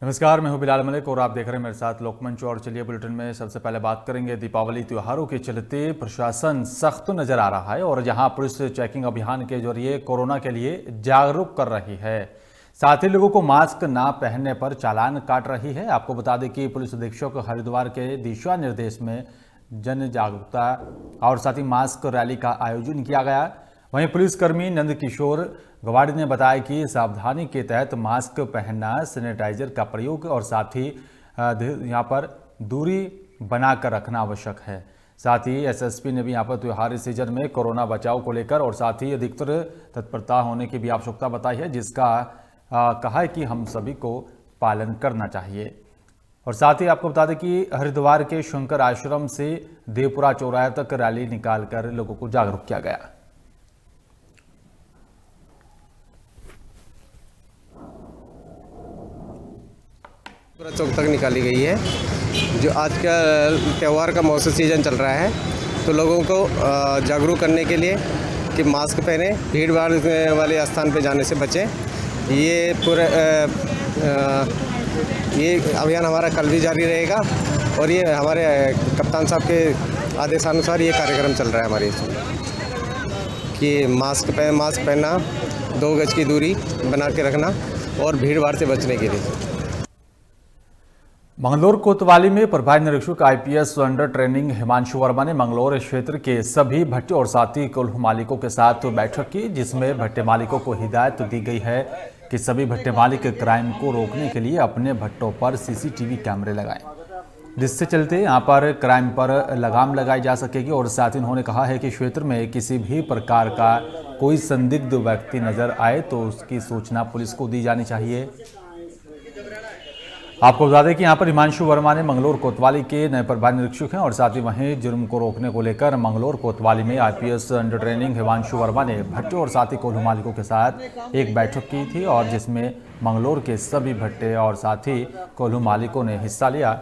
नमस्कार, मैं हूं बिलाल मलिक और आप देख रहे हैं मेरे साथ लोकमंच। और चलिए बुलेटिन में सबसे पहले बात करेंगे। दीपावली त्योहारों के चलते प्रशासन सख्त नजर आ रहा है और जहां पुलिस चेकिंग अभियान के जरिए कोरोना के लिए जागरूक कर रही है, साथ ही लोगों को मास्क ना पहनने पर चालान काट रही है। आपको बता दें कि पुलिस अधीक्षक हरिद्वार के दिशा निर्देश में जन जागरूकता और साथ ही मास्क रैली का आयोजन किया गया। वहीं पुलिसकर्मी नंद किशोर गवाड़ी ने बताया कि सावधानी के तहत मास्क पहनना, सैनिटाइजर का प्रयोग और साथ ही यहाँ पर दूरी बनाकर रखना आवश्यक है। साथ ही एसएसपी ने भी यहाँ पर त्योहारी सीजन में कोरोना बचाव को लेकर और साथ ही अधिकतर तत्परता होने की भी आवश्यकता बताई है, जिसका कहा है कि हम सभी को पालन करना चाहिए। और साथ ही आपको बता दें कि हरिद्वार के शंकर आश्रम से देवपुरा चौराहे तक रैली निकालकर लोगों को जागरूक किया गया। पूरा चौक तक निकाली गई है। जो आज का त्यौहार का मौसम सीजन चल रहा है, तो लोगों को जागरूक करने के लिए कि मास्क पहने, भीड़ भाड़ वाले स्थान पर जाने से बचें। ये पूरा ये अभियान हमारा कल भी जारी रहेगा और ये हमारे कप्तान साहब के आदेशानुसार ये कार्यक्रम चल रहा है हमारे इसमें कि मास्क पहनना, 2 गज की दूरी बना के रखना और भीड़ भाड़ से बचने के लिए। मंगलौर कोतवाली में प्रभारी निरीक्षक IPS under training Himanshu Verma ने मंगलौर क्षेत्र के सभी भट्टे और साथी कोल्हू मालिकों के साथ बैठक की, जिसमें भट्टे मालिकों को हिदायत दी गई है कि सभी भट्टे मालिक क्राइम को रोकने के लिए अपने भट्टों पर सीसीटीवी कैमरे लगाएं, जिससे चलते यहाँ पर क्राइम पर लगाम लगाई जा सकेगी। और साथ ही उन्होंने कहा है कि क्षेत्र में किसी भी प्रकार का कोई संदिग्ध व्यक्ति नजर आए तो उसकी सूचना पुलिस को दी जानी चाहिए। आपको बता दें कि यहाँ पर हिमांशु वर्मा ने मंगलौर कोतवाली के नए प्रभारी निरीक्षक हैं और साथ ही वहीं जुर्म को रोकने को लेकर मंगलौर कोतवाली में IPS under training Himanshu Verma ने भट्टे और साथी कोल्हू मालिकों के साथ एक बैठक की थी और जिसमें मंगलौर के सभी भट्टे और साथी कोल्हू मालिकों ने हिस्सा लिया।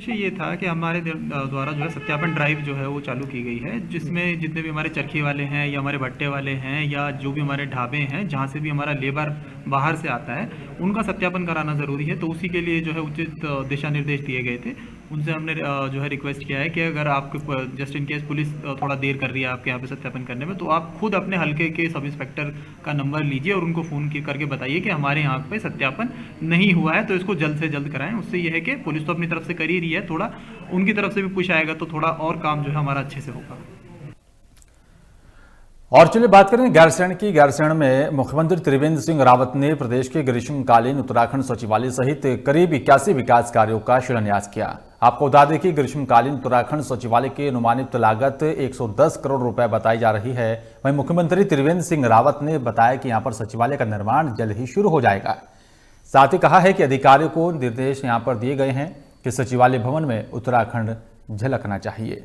ये था कि हमारे द्वारा जो है सत्यापन ड्राइव जो है वो चालू की गई है, जिसमें जितने भी हमारे चरखी वाले हैं या हमारे भट्टे वाले हैं या जो भी हमारे ढाबे हैं, जहाँ से भी हमारा लेबर बाहर से आता है, उनका सत्यापन कराना ज़रूरी है। तो उसी के लिए जो है उचित दिशा निर्देश दिए गए थे। उनसे हमने जो है रिक्वेस्ट किया है कि अगर आपको जस्ट इन केस पुलिस थोड़ा देर कर रही है आपके यहाँ पे सत्यापन करने में, तो आप खुद अपने हल्के के सब इंस्पेक्टर का नंबर लीजिए और उनको फ़ोन करके बताइए कि हमारे यहाँ पे सत्यापन नहीं हुआ है, तो इसको जल्द से जल्द कराएं। उससे यह है कि पुलिस तो अपनी तरफ से कर ही रही है, थोड़ा उनकी तरफ से भी पुश आएगा तो थोड़ा और काम जो है हमारा अच्छे से होगा। और चलिए बात करें गैरसैंण की। गैरसैंण में मुख्यमंत्री त्रिवेंद्र सिंह रावत ने प्रदेश के ग्रीष्मकालीन उत्तराखंड सचिवालय सहित करीब 81 विकास कार्यों का शिलान्यास किया। आपको बता दें कि ग्रीष्मकालीन उत्तराखंड सचिवालय की अनुमानित लागत 110 करोड़ रुपए बताई जा रही है। वहीं मुख्यमंत्री त्रिवेंद्र सिंह रावत ने बताया कि यहाँ पर सचिवालय का निर्माण जल्द ही शुरू हो जाएगा। साथ ही कहा है कि अधिकारियों को निर्देश यहाँ पर दिए गए हैं कि सचिवालय भवन में उत्तराखंड झलकना चाहिए।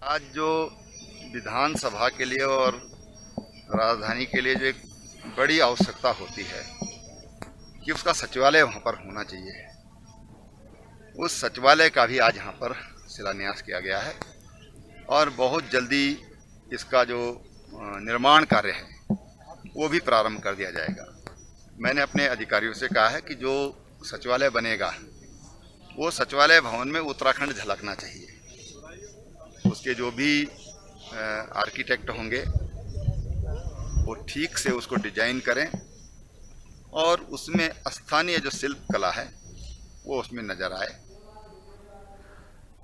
आज जो विधानसभा के लिए और राजधानी के लिए जो एक बड़ी आवश्यकता होती है कि उसका सचिवालय वहाँ पर होना चाहिए, उस सचिवालय का भी आज यहाँ पर शिलान्यास किया गया है और बहुत जल्दी इसका जो निर्माण कार्य है वो भी प्रारंभ कर दिया जाएगा। मैंने अपने अधिकारियों से कहा है कि जो सचिवालय बनेगा वो सचिवालय भवन में उत्तराखंड झलकना चाहिए। उसके जो भी आर्किटेक्ट होंगे वो ठीक से उसको डिजाइन करें और उसमें स्थानीय जो शिल्प कला है वो उसमें नजर आए।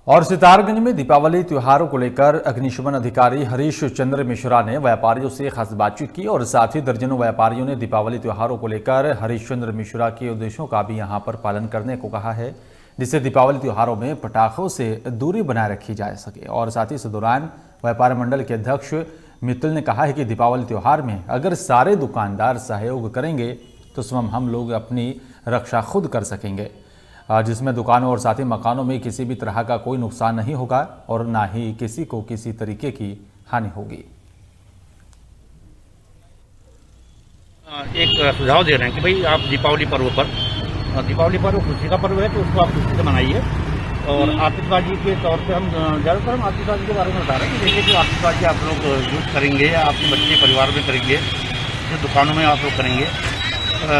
और सितारगंज में दीपावली त्योहारों को लेकर अग्निशमन अधिकारी हरीश चंद्र मिश्रा ने व्यापारियों से खास बातचीत की और साथ ही दर्जनों व्यापारियों ने दीपावली त्योहारों को लेकर हरीश चंद्र मिश्रा के उद्देश्यों का भी यहां पर पालन करने को कहा है, जिससे दीपावली त्योहारों में पटाखों से दूरी बनाए रखी जा सके। और साथ ही इस दौरान व्यापार मंडल के अध्यक्ष मित्तल ने कहा है कि दीपावली त्योहार में अगर सारे दुकानदार सहयोग करेंगे तो स्वयं हम लोग अपनी रक्षा खुद कर सकेंगे, जिसमें दुकानों और साथ ही मकानों में किसी भी तरह का कोई नुकसान नहीं होगा और ना ही किसी को किसी तरीके की हानि होगी। एक सुझाव दे रहे हैं कि भाई आप दीपावली पर्व खुशी का पर्व है तो उसको आप खुशी से मनाइए और आतिशबाजी के तौर पे हम ज़्यादातर हम आतिशबाजी के बारे में बता रहे हैं कि देखिए जो आतिशबाजी आप लोग यूज़ करेंगे या अपने बच्चे परिवार में करेंगे, जो दुकानों में आप लोग करेंगे,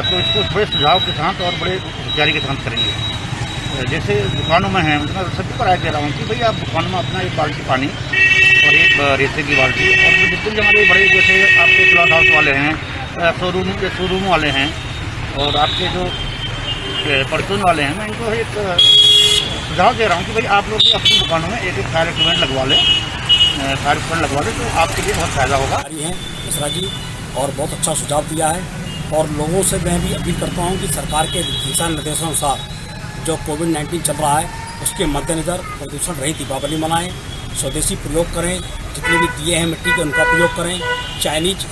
तो इसको बड़े सुझाव के साथ और बड़े होशियारी के साथ करेंगे। जैसे दुकानों में है, मैं सबको राय दे रहा हूँ कि भाई आप दुकानों में अपना एक बाल्टी पानी और एक रेते की बाल्टी, और जो बिल्कुल हमारे बड़े जैसे आपके क्लॉथ हाउस वाले हैं, शोरूम वाले हैं और आपके जो परचून वाले हैं, मैं इनको एक सुझाव दे रहा हूँ कि भाई आप लोग भी अपनी दुकानों में एक फायर एक्सीडेंट लगवा लें, तो आपके लिए बहुत फ़ायदा होगा। हैं मिश्रा जी और बहुत अच्छा सुझाव दिया है, और लोगों से मैं भी अपील करता हूँ कि सरकार के दिशा निर्देशानुसार जो कोविड-19 चल रहा है उसके मद्देनज़र प्रदूषण रहित दीपावली मनाएं, स्वदेशी प्रयोग करें, जितने भी दिए हैं मिट्टी के उनका प्रयोग करें, चाइनीज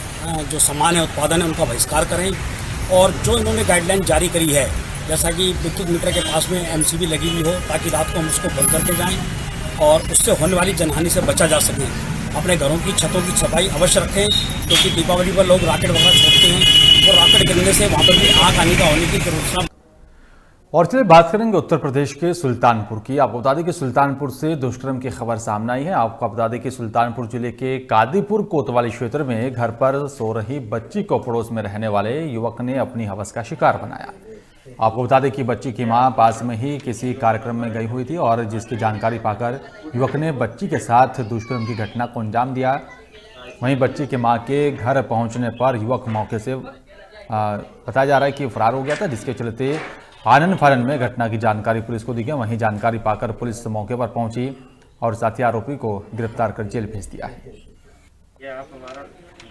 जो सामान है उत्पादन है उनका बहिष्कार करें, और जो इन्होंने गाइडलाइन जारी करी है जैसा कि विद्युत मीटर के पास में MCB लगी हुई हो ताकि रात को हम उसको बंद करके जाएं और उससे होने वाली जनहानि से बचा जा सके। अपने घरों की छतों की सफाई अवश्य रखें, क्योंकि दीपावली पर लोग रॉकेट वगैरह छोड़ते हैं, वो रॉकेट गिरने से वहाँ पर भी आग आने का होने की जरूरत। और चलिए बात करेंगे उत्तर प्रदेश के सुल्तानपुर की। आपको बता दें कि सुल्तानपुर से दुष्कर्म की खबर सामने आई है। आपको बता दें कि सुल्तानपुर जिले के कादीपुर कोतवाली क्षेत्र में घर पर सो रही बच्ची को पड़ोस में रहने वाले युवक ने अपनी हवस का शिकार बनाया। आपको बता दें कि बच्ची की मां पास में ही किसी कार्यक्रम में गई हुई थी और जिसकी जानकारी पाकर युवक ने बच्ची के साथ दुष्कर्म की घटना को अंजाम दिया। वहीं बच्ची के मां के घर पहुंचने पर युवक मौके से बताया जा रहा है कि फरार हो गया था, जिसके चलते आनन फानन में घटना की जानकारी पुलिस को दी गई। वहीं जानकारी पाकर पुलिस मौके पर पहुंची और साथी आरोपी को गिरफ्तार कर जेल भेज दिया है। क्या आप हमारा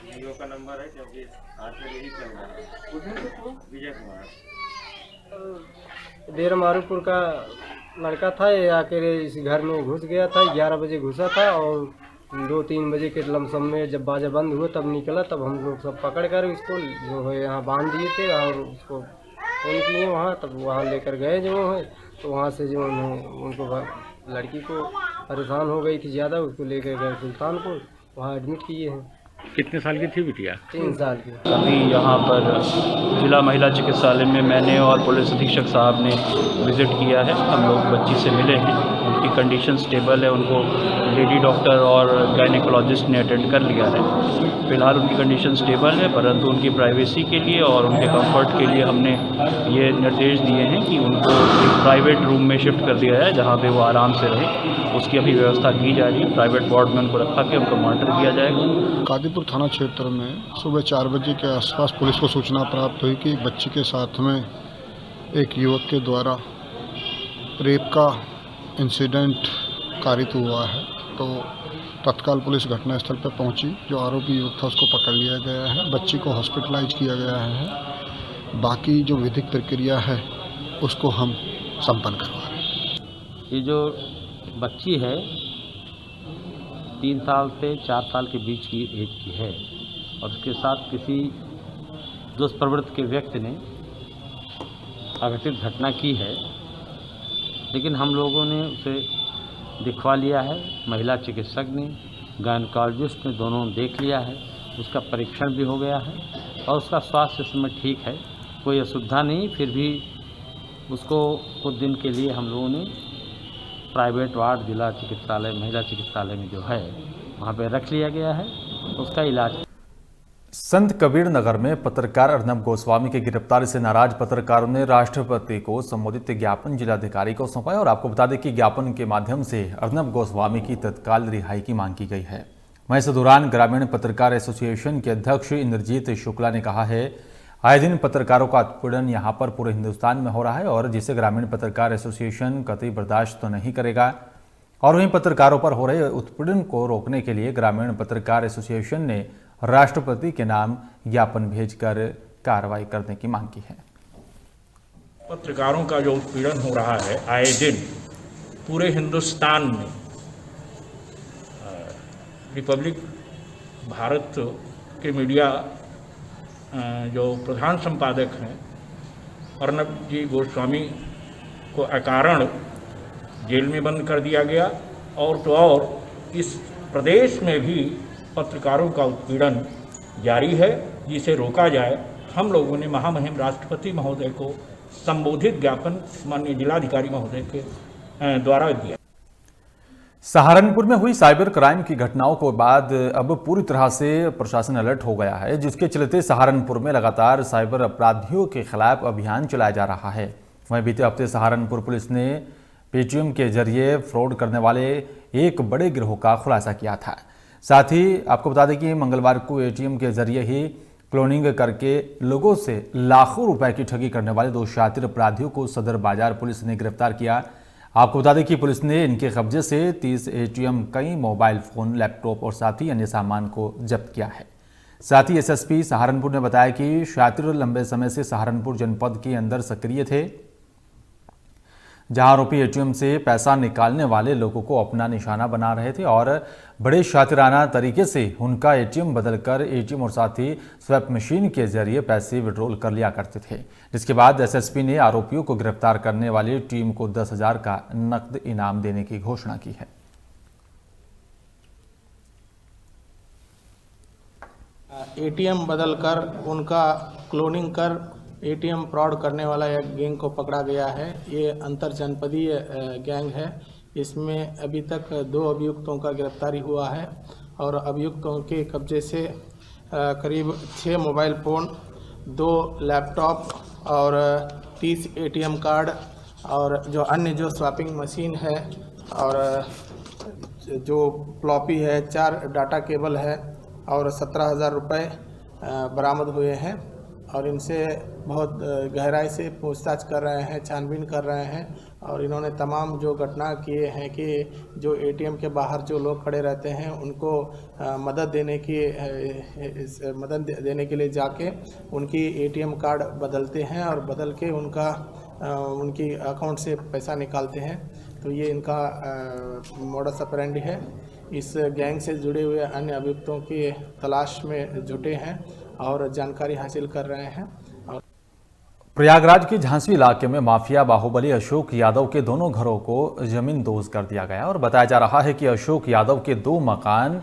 जियो का नंबर है, क्योंकि आज में यही चल रहा है। विजय कुमार देर मारूपुर का लड़का था, ये आकर इस घर में घुस गया था। 11 बजे घुसा था और 2-3 बजे के लमसम में जब बाजा बंद हुआ तब निकला। तब हम लोग सब पकड़ कर इसको जो है यहाँ बांध दिए थे और उसको फोन किए वहाँ, तब वहाँ लेकर गए जो है। तो वहाँ से जो उनको लड़की को परेशान हो गई थी ज़्यादा, उसको लेकर गए सुल्तानपुर, वहाँ एडमिट किए हैं। कितने साल की थी बिटिया? 3 साल की। अभी यहाँ पर जिला महिला चिकित्सालय में मैंने और पुलिस अधीक्षक साहब ने विज़िट किया है। हम लोग बच्ची से मिले हैं, उनकी कंडीशन स्टेबल है, उनको लेडी डॉक्टर और गायनेकोलॉजिस्ट ने अटेंड कर लिया है। फ़िलहाल उनकी कंडीशन स्टेबल है, परंतु उनकी प्राइवेसी के लिए और उनके कंफर्ट के लिए हमने ये निर्देश दिए हैं कि उनको एक प्राइवेट रूम में शिफ्ट कर दिया जाए जहाँ पे वो आराम से रहें। उसकी अभी व्यवस्था की जा रही है, प्राइवेट वार्ड में उनको रखा के उनको मॉनिटर किया जाएगा। कादीपुर थाना क्षेत्र में सुबह 4 बजे के आसपास पुलिस को सूचना प्राप्त हुई कि एक बच्ची के साथ में एक युवक के द्वारा रेप का इंसिडेंट कारित हुआ है। तो तत्काल पुलिस घटनास्थल पर पहुंची, जो आरोपी युवक था उसको पकड़ लिया गया है, बच्ची को हॉस्पिटलाइज किया गया है। बाकी जो विधिक प्रक्रिया है उसको हम संपन्न करवा रहे हैं। ये जो बच्ची है 3 साल से 4 साल के बीच की एज की है और उसके साथ किसी दुष्प्रवृत्ति के व्यक्ति ने अघटित घटना की है, लेकिन हम लोगों ने उसे दिखवा लिया है। महिला चिकित्सक ने, गायनेकोलॉजिस्ट ने, दोनों देख लिया है, उसका परीक्षण भी हो गया है और उसका स्वास्थ्य इस समय ठीक है, कोई असुविधा नहीं। फिर भी उसको कुछ दिन के लिए हम लोगों ने प्राइवेट वार्ड जिला चिकित्सालय महिला चिकित्सालय में जो है वहाँ पे रख लिया गया है, उसका इलाज। संत कबीर नगर में पत्रकार अर्नब गोस्वामी की गिरफ्तारी से नाराज पत्रकारों ने राष्ट्रपति को संबोधित ज्ञापन जिलाधिकारी को सौंपा और आपको बता दें कि ज्ञापन के माध्यम से अर्नब गोस्वामी की तत्काल रिहाई की मांग की गई है। वहीं इस दौरान ग्रामीण पत्रकार एसोसिएशन के अध्यक्ष इंद्रजीत शुक्ला ने कहा है, आए दिन पत्रकारों का उत्पीड़न यहाँ पर पूरे हिंदुस्तान में हो रहा है और जिसे ग्रामीण पत्रकार एसोसिएशन कतई बर्दाश्त तो नहीं करेगा। और वहीं पत्रकारों पर हो रहे उत्पीड़न को रोकने के लिए ग्रामीण पत्रकार एसोसिएशन ने राष्ट्रपति के नाम ज्ञापन भेजकर कार्रवाई करने की मांग की है। पत्रकारों का जो उत्पीड़न हो रहा है आए दिन पूरे हिंदुस्तान में, रिपब्लिक भारत के मीडिया जो प्रधान संपादक हैं अर्नब जी गोस्वामी को अकारण जेल में बंद कर दिया गया और तो और इस प्रदेश में भी पत्रकारों का उत्पीड़न जारी है, जिसे रोका जाए। हम लोगों ने महामहिम राष्ट्रपति महोदय को संबोधित ज्ञापन माननीय जिलाधिकारी महोदय के द्वारा दिया। सहारनपुर में हुई साइबर क्राइम की घटनाओं के बाद अब पूरी तरह से प्रशासन अलर्ट हो गया है, जिसके चलते सहारनपुर में लगातार साइबर अपराधियों के खिलाफ अभियान चलाया जा रहा है। वहीं बीते हफ्ते सहारनपुर पुलिस ने पेटीएम के जरिए फ्रॉड करने वाले एक बड़े गिरोह का खुलासा किया था। साथ ही आपको बता दें कि मंगलवार को एटीएम के जरिए ही क्लोनिंग करके लोगों से लाखों रुपए की ठगी करने वाले 2 शातिर अपराधियों को सदर बाजार पुलिस ने गिरफ्तार किया। आपको बता दें कि पुलिस ने इनके कब्जे से 30 एटीएम, कई मोबाइल फोन, लैपटॉप और साथ ही अन्य सामान को जब्त किया है। साथ ही एसएसपी सहारनपुर ने बताया कि शातिर लंबे समय से सहारनपुर जनपद के अंदर सक्रिय थे, जहां आरोपी एटीएम से पैसा निकालने वाले लोगों को अपना निशाना बना रहे थे और बड़े शातिराना तरीके से उनका एटीएम बदलकर एटीएम और साथ ही स्वैप मशीन के जरिए पैसे विड्रॉल कर लिया करते थे। जिसके बाद एसएसपी ने आरोपियों को गिरफ्तार करने वाली टीम को 10,000 का नकद इनाम देने की घोषणा की है। एटीएम बदलकर उनका क्लोनिंग कर एटीएम फ्रॉड करने वाला एक गैंग को पकड़ा गया है। ये अंतर जनपदीय गैंग है। इसमें अभी तक 2 अभियुक्तों का गिरफ्तारी हुआ है और अभियुक्तों के कब्जे से करीब 6 मोबाइल फ़ोन, 2 लैपटॉप और 30 एटीएम कार्ड और जो अन्य जो स्वैपिंग मशीन है और जो फ्लॉपी है, 4 डाटा केबल है और 17,000 रुपये बरामद हुए हैं। और इनसे बहुत गहराई से पूछताछ कर रहे हैं, छानबीन कर रहे हैं और इन्होंने तमाम जो घटना किए हैं कि जो एटीएम के बाहर जो लोग खड़े रहते हैं उनको मदद देने के लिए जाके उनकी एटीएम कार्ड बदलते हैं और बदल के उनकी अकाउंट से पैसा निकालते हैं। तो ये इनका मोडस ऑपरेंडी है। इस गैंग से जुड़े हुए अन्य अभियुक्तों की तलाश में जुटे हैं और जानकारी हासिल कर रहे हैं। प्रयागराज के झांसी इलाके में माफिया बाहुबली अशोक यादव के दोनों घरों को जमींदोज कर दिया गया और बताया जा रहा है कि अशोक यादव के 2 मकान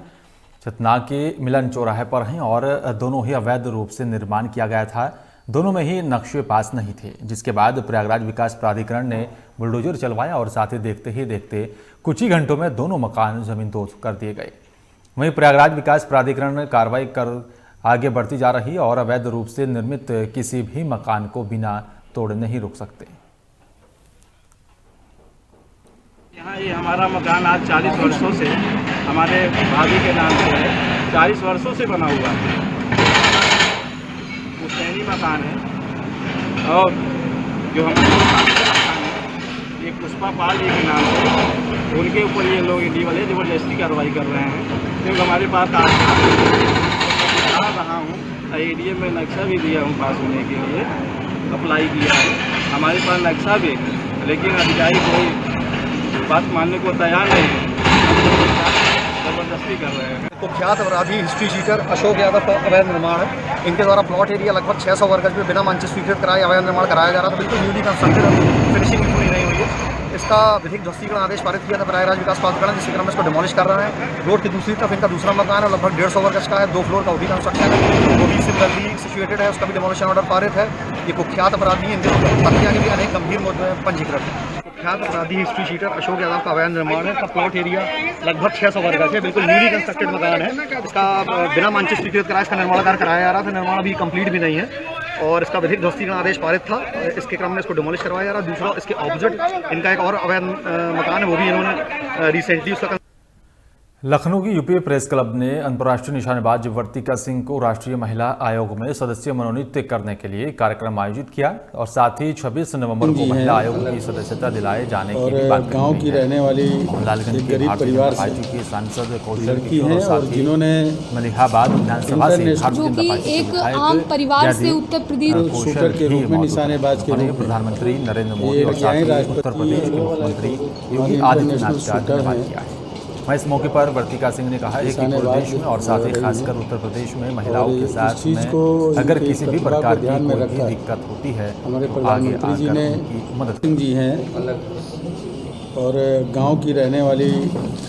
छतना के मिलन चौराहे पर हैं और दोनों ही अवैध रूप से निर्माण किया गया था। दोनों में ही नक्शे पास नहीं थे, जिसके बाद प्रयागराज विकास प्राधिकरण ने बुलडोजर चलवाया और साथ ही देखते कुछ ही घंटों में दोनों मकान जमींदोज कर दिए गए। वहीं प्रयागराज विकास प्राधिकरण कार्रवाई कर आगे बढ़ती जा रही और अवैध रूप से निर्मित किसी भी मकान को बिना तोड़े नहीं रोक सकते। यहाँ ये हमारा मकान आज 40 वर्षों से हमारे भाभी के नाम से है, 40 वर्षों से बना हुआ है। पुश्तैनी मकान है और जो हमारे मकान है ये पुष्पा पाल जी के नाम से, उनके ऊपर ये लोग वाले जबरदस्ती कार्रवाई कर रहे हैं। क्योंकि हमारे पास रहा हूँ एडीएम में नक्शा भी दिया हूँ पास होने के लिए, अप्लाई किया है, हमारे पास नक्शा भी, लेकिन अधिकारी कोई बात मानने को तैयार नहीं है, जबरदस्ती कर रहे हैं। कुख्यात अपराधी हिस्ट्री शीटर अशोक यादव का अवैध निर्माण है। इनके द्वारा प्लॉट एरिया लगभग 600 वर्ग गज में बिना मानचित्र स्वीकृत कराए अवैध निर्माण कराया जा रहा था। बिल्कुल न्यूली कंस्ट्रक्टेड, फिनिशिंग पूरी नहीं हुई है। इसका विधिक ध्वस्तीकरण आदेश पारित किया था प्रयागराज विकास प्राधिकरण, जिसके क्रम में इसको डिमोलिश कर रहे हैं। रोड की दूसरी तरफ इनका दूसरा मकान है, लगभग 150 वर्ग गज का है, 2 फ्लोर का वो भी कंस्ट्रक्शन है, वो भी सिमिलरली सिचुएटेड है, उसका भी डिमोलिशन ऑर्डर पारित है। ये कुख्यात अपराधी हैं, इनके हत्या के भी अनेक गंभीर मुद्दे पंजीकृत है। कुख्यात अपराधी हिस्ट्री शीटर अशोक यादव का अवैध निर्माण है। इसका प्लॉट एरिया लगभग 600 वर्ग गज है, बिल्कुल न्यूली कंस्ट्रक्टेड मकान है। इसका बिना मानचित्र स्वीकृत कराया इसका निर्माण कार्य कराया जा रहा था। निर्माण अभी कंप्लीट भी नहीं है और इसका विधिक ध्वस्तीकरण आदेश पारित था। इसके क्रम में इसको डिमोलिश करवाया जा रहा है। दूसरा इसके ऑपोजिट इनका एक और अवैध मकान है, वो भी इन्होंने रिसेंटली उसका। लखनऊ की यूपी प्रेस क्लब ने अंतर्राष्ट्रीय निशानेबाज वर्तिका सिंह को राष्ट्रीय महिला आयोग में सदस्य मनोनीत करने के लिए कार्यक्रम आयोजित किया और साथ ही 26 नवंबर को महिला आयोग की सदस्यता दिलाए जाने की भी बात गांव की रहने वाली लालगंज के गरीब परिवार पार्टी की सांसद कौशल की हैं और जिन्होंने मलिहाबाद विधानसभा से जो कि एक आम परिवार से उत्तर प्रदेश शूटर के रूप में निशानेबाज के रूप में प्रधानमंत्री नरेंद्र मोदी और साथ ही उत्तर प्रदेश के मुख्यमंत्री योगी आदित्यनाथ का धन्यवाद किया है। वहीं इस मौके पर वर्तिका सिंह ने कहा है कि पूरे देश में और साथ ही खासकर उत्तर प्रदेश में महिलाओं के साथ में अगर किसी भी प्रकार की कोई भी दिक्कत होती है तो आगे आकर उनकी मदद सिंह जी हैं और गांव की रहने वाली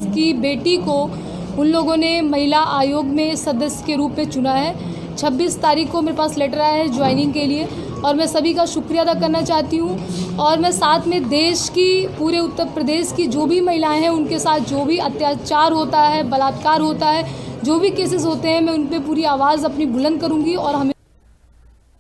की बेटी को उन लोगों ने महिला आयोग में सदस्य के रूप में चुना है। 26 तारीख को मेरे पास लेटर आया है ज्वाइनिंग के लिए और मैं सभी का शुक्रिया अदा करना चाहती हूँ। और मैं साथ में देश की, पूरे उत्तर प्रदेश की जो भी महिलाएं हैं उनके साथ जो भी अत्याचार होता है, बलात्कार होता है, जो भी केसेस होते हैं, मैं उन पर पूरी आवाज़ अपनी बुलंद करूँगी। और हमें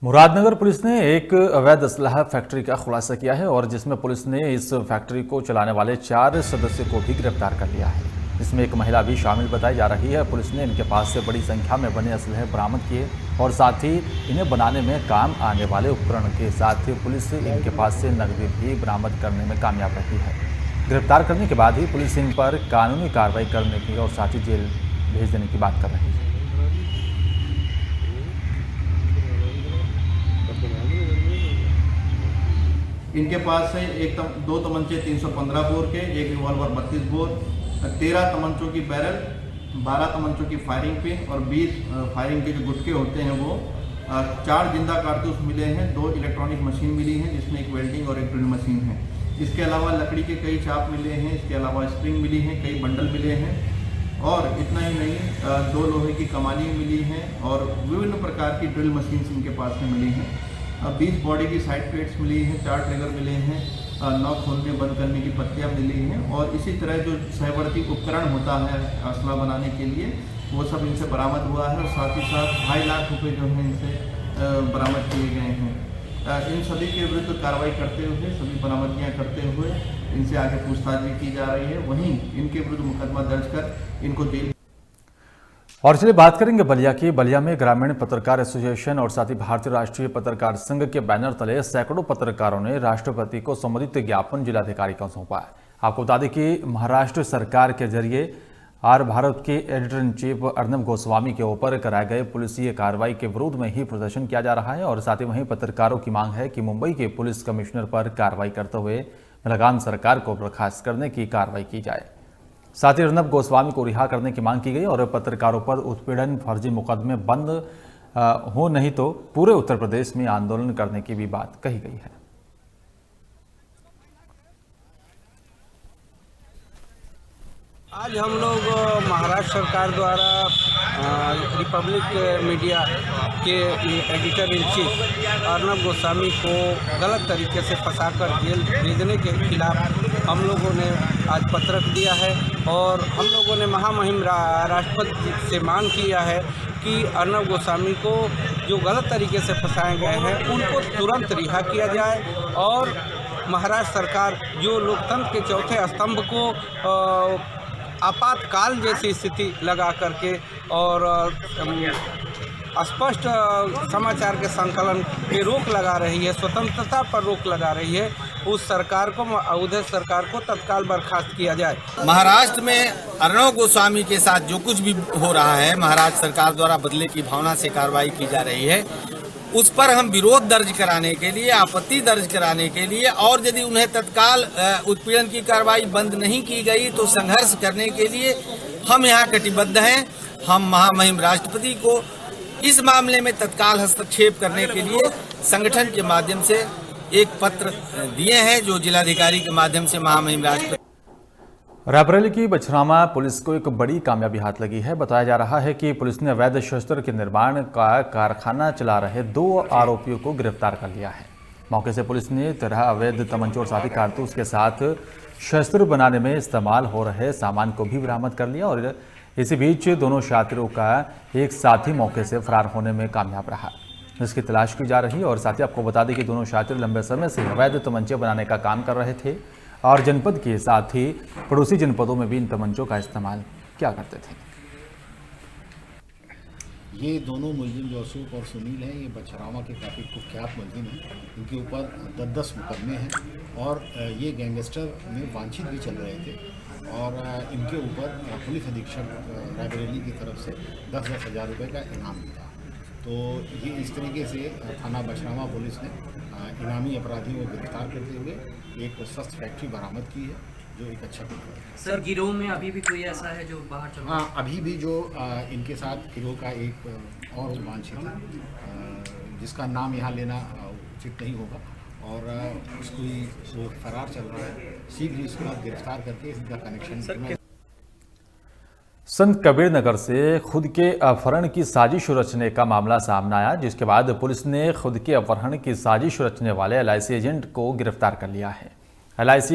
मुरादनगर पुलिस ने एक अवैध असलहा फैक्ट्री का खुलासा किया है और जिसमें पुलिस ने इस फैक्ट्री को चलाने वाले 4 सदस्यों को भी गिरफ्तार कर लिया है। इसमें एक महिला भी शामिल बताई जा रही है। पुलिस ने इनके पास से बड़ी संख्या में बने असलहे बरामद किए और साथ ही इन्हें बनाने में काम आने वाले उपकरण के साथ ही पुलिस इनके पास से नकदी भी बरामद करने में कामयाब रही है। गिरफ्तार करने के बाद ही पुलिस इन पर कानूनी कार्रवाई करने की और साथ ही जेल भेज देने की बात कर रही है। इनके पास से 2 तमंचे 315 बोर के, एक रिवॉल्वर 32 बोर, 13 तमंचों की बैरल, 12 तमंचों की फायरिंग पिन और 20 फायरिंग के जो गुटके होते हैं वो, 4 जिंदा कारतूस मिले हैं, 2 इलेक्ट्रॉनिक मशीन मिली हैं जिसमें एक वेल्डिंग और एक ड्रिल मशीन है। इसके अलावा लकड़ी के कई चाप मिले हैं, इसके अलावा स्प्रिंग मिली हैं, कई बंडल मिले हैं और इतना ही नहीं 2 लोहे की कमानी मिली हैं और विभिन्न प्रकार की ड्रिल मशीन इनके पास में मिली हैं। 20 बॉडी की साइड प्लेट्स मिली हैं, 4 ट्रिगर मिले हैं, 9 खोलने बंद करने की पत्तियां मिली हैं और इसी तरह जो सहवर्ती उपकरण होता है असला बनाने के लिए वो सब इनसे बरामद हुआ है और साथ ही साथ 2.5 लाख रुपए जो हैं इनसे बरामद किए गए हैं। इन सभी के विरुद्ध कार्रवाई करते हुए, सभी बरामदगियाँ करते हुए इनसे आगे पूछताछ भी की जा रही है। वहीं इनके विरुद्ध मुकदमा दर्ज कर इनको जेल। और चलिए बात करेंगे बलिया की। बलिया में ग्रामीण पत्रकार एसोसिएशन और साथ ही भारतीय राष्ट्रीय पत्रकार संघ के बैनर तले सैकड़ों पत्रकारों ने राष्ट्रपति को संबंधित ज्ञापन जिलाधिकारी को सौंपा है। आपको बता दें कि महाराष्ट्र सरकार के जरिए भारत के editor in chief Arnab Goswami के ऊपर कराए गए पुलिसीय कार्रवाई के विरोध में ही प्रदर्शन किया जा रहा है और साथ ही वहीं पत्रकारों की मांग है कि मुंबई के पुलिस कमिश्नर पर कार्रवाई करते हुए लगान सरकार को बर्खास्त करने की कार्रवाई की जाए। साथ ही अर्नब गोस्वामी को रिहा करने की मांग की गई और पत्रकारों पर उत्पीड़न फर्जी मुकदमे बंद हो नहीं तो पूरे उत्तर प्रदेश में आंदोलन करने की भी बात कही गई है। आज हम लोग महाराष्ट्र सरकार द्वारा रिपब्लिक मीडिया के editor in chief Arnab Goswami को गलत तरीके से फंसाकर जेल भेजने के खिलाफ हम लोगों ने आज पत्रक दिया है और हम लोगों ने महामहिम राष्ट्रपति से मांग किया है कि अर्नब गोस्वामी को जो गलत तरीके से फंसाए गए हैं उनको तुरंत रिहा किया जाए और महाराष्ट्र सरकार जो लोकतंत्र के चौथे स्तंभ को आपातकाल जैसी स्थिति लगा करके और स्पष्ट समाचार के संकलन पे रोक लगा रही है, स्वतंत्रता पर रोक लगा रही है, उस सरकार को, उधर सरकार को तत्काल बर्खास्त किया जाए। महाराष्ट्र में अर्नब गोस्वामी के साथ जो कुछ भी हो रहा है, महाराष्ट्र सरकार द्वारा बदले की भावना से कार्रवाई की जा रही है, उस पर हम विरोध दर्ज कराने के लिए, आपत्ति दर्ज कराने के लिए और यदि उन्हें तत्काल उत्पीड़न की कार्रवाई बंद नहीं की गई तो संघर्ष करने के लिए हम यहाँ कटिबद्ध हैं। हम महामहिम राष्ट्रपति को इस मामले में तत्काल हस्तक्षेप करने के लिए संगठन के माध्यम से एक पत्र दिए हैं जो जिलाधिकारी के माध्यम से महामहिम राष्ट्रपति। रायबरेली की बछरामा पुलिस को एक बड़ी कामयाबी हाथ लगी है। बताया जा रहा है कि पुलिस ने अवैध शस्त्र के निर्माण का कारखाना चला रहे 2 आरोपियों को गिरफ्तार कर लिया है। मौके से पुलिस ने 13 अवैध तमंचों और साथी कारतूस के साथ शस्त्र बनाने में इस्तेमाल हो रहे सामान को भी बरामद कर लिया और इसी बीच दोनों छात्रों का एक साथी मौके से फरार होने में कामयाब रहा। इसकी तलाश की जा रही है और साथ ही आपको बता दें कि दोनों छात्र लंबे समय से अवैध तमंचे बनाने का काम कर रहे थे और जनपद के साथ ही पड़ोसी जनपदों में भी इन तमंचों का इस्तेमाल किया करते थे। ये दोनों मुलजिम जो अशोक और सुनील हैं, ये बछरामा के काफ़ी कुख्यात मुलजिम हैं। इनके ऊपर 10 मुकदमे हैं और ये गैंगस्टर में वांछित भी चल रहे थे और इनके ऊपर पुलिस अधीक्षक रायबरेली की तरफ से 10-10 हज़ार रुपये का इनाम मिला। तो ये इस तरीके से थाना बछरामा पुलिस ने इनामी अपराधियों को गिरफ्तार करते हुए एक शस्त्र फैक्ट्री बरामद की है जो एक अच्छा काम है। सर गिरोह में अभी भी कोई ऐसा है जो बाहर चल रहा है? हाँ, अभी भी जो इनके साथ गिरोह का एक और वांछित है जिसका नाम यहाँ लेना उचित नहीं होगा और उसको फरार चल रहा है, शीघ्र इसको गिरफ्तार करके इसका कनेक्शन संत कबीर नगर से खुद के अपहरण की साजिश रचने का मामला सामने आया, जिसके बाद पुलिस ने खुद के अपहरण की साजिश रचने वाले LIC एजेंट को गिरफ्तार कर लिया है। LIC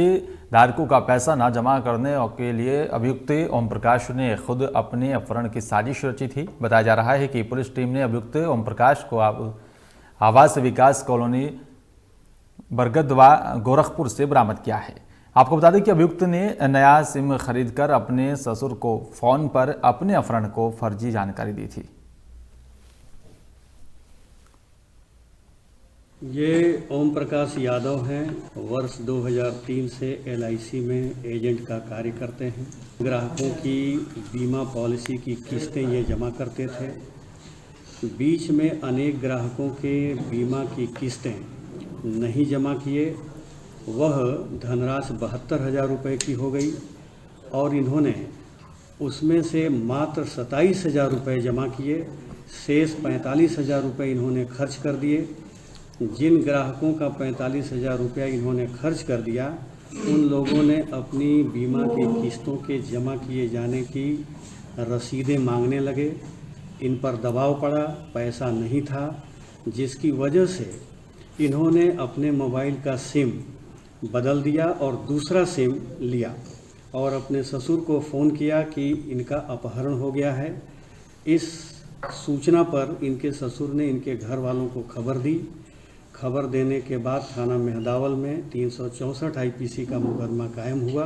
धारकों का पैसा न जमा करने के लिए अभियुक्त ओम प्रकाश ने खुद अपने अपहरण की साजिश रची थी। बताया जा रहा है कि पुलिस टीम ने अभियुक्त ओम प्रकाश को आवास विकास कॉलोनी बरगदवा गोरखपुर से बरामद किया है। आपको बता दें कि अभियुक्त ने नया सिम खरीदकर अपने ससुर को फोन पर अपने अपहरण को फर्जी जानकारी दी थी। ये ओम प्रकाश यादव हैं। वर्ष 2003 से LIC में एजेंट का कार्य करते हैं। ग्राहकों की बीमा पॉलिसी की किस्तें ये जमा करते थे। बीच में अनेक ग्राहकों के बीमा की किस्तें नहीं जमा किए, वह धनराशि 72,000 रुपये की हो गई और इन्होंने उसमें से मात्र 27,000 रुपये जमा किए। शेष 45,000 रुपये इन्होंने खर्च कर दिए। जिन ग्राहकों का 45,000 रुपया इन्होंने खर्च कर दिया, उन लोगों ने अपनी बीमा की किस्तों के जमा किए जाने की रसीदें मांगने लगे। इन पर दबाव पड़ा, पैसा नहीं था, जिसकी वजह से इन्होंने अपने मोबाइल का सिम बदल दिया और दूसरा सिम लिया और अपने ससुर को फ़ोन किया कि इनका अपहरण हो गया है। इस सूचना पर इनके ससुर ने इनके घर वालों को खबर दी। खबर देने के बाद थाना मेहदावल में 364 IPC का मुकदमा कायम हुआ।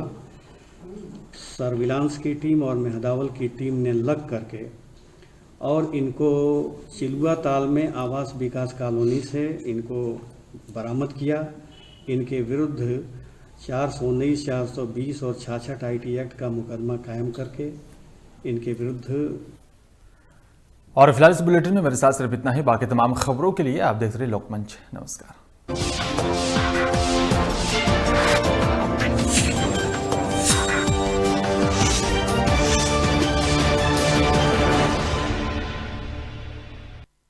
सर्विलांस की टीम और मेहदावल की टीम ने लग करके और इनको चिलुआ ताल में आवास विकास कॉलोनी से इनको बरामद किया। इनके विरुद्ध 419, 420 और 66 IT एक्ट का मुकदमा कायम करके इनके विरुद्ध। और फिलहाल इस बुलेटिन में मेरे साथ सिर्फ इतना ही। बाकी तमाम खबरों के लिए आप देख रहे लोकमंच। नमस्कार।